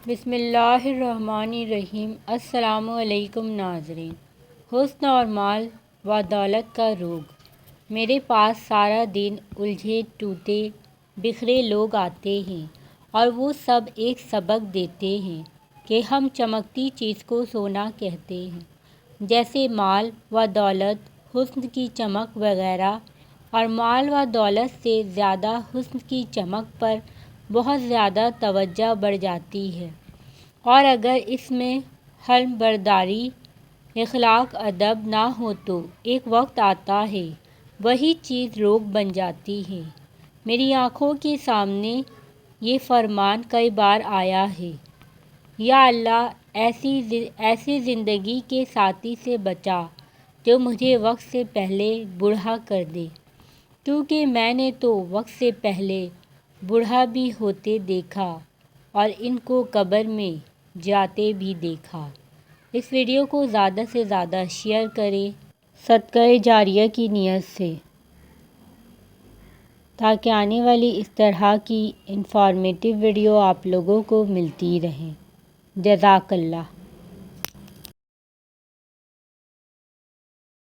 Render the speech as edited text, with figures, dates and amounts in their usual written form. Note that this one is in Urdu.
بسم اللہ الرحمن الرحیم۔ السلام علیکم ناظرین۔ حسن اور مال و دولت کا روگ۔ میرے پاس سارا دن الجھے ٹوٹے بکھرے لوگ آتے ہیں اور وہ سب ایک سبق دیتے ہیں کہ ہم چمکتی چیز کو سونا کہتے ہیں، جیسے مال و دولت، حسن کی چمک وغیرہ، اور مال و دولت سے زیادہ حسن کی چمک پر بہت زیادہ توجہ بڑھ جاتی ہے، اور اگر اس میں حلم برداری، اخلاق ادب نہ ہو تو ایک وقت آتا ہے وہی چیز روگ بن جاتی ہے۔ میری آنکھوں کے سامنے یہ فرمان کئی بار آیا ہے، یا اللہ ایسی زندگی کے ساتھی سے بچا جو مجھے وقت سے پہلے بوڑھا کر دے، کیونکہ میں نے تو وقت سے پہلے بوڑھا بھی ہوتے دیکھا اور ان کو قبر میں جاتے بھی دیکھا۔ اس ویڈیو کو زیادہ سے زیادہ شیئر کریں صدقہ جاریہ کی نیت سے، تاکہ آنے والی اس طرح کی انفارمیٹیو ویڈیو آپ لوگوں کو ملتی رہیں۔ جزاک اللہ۔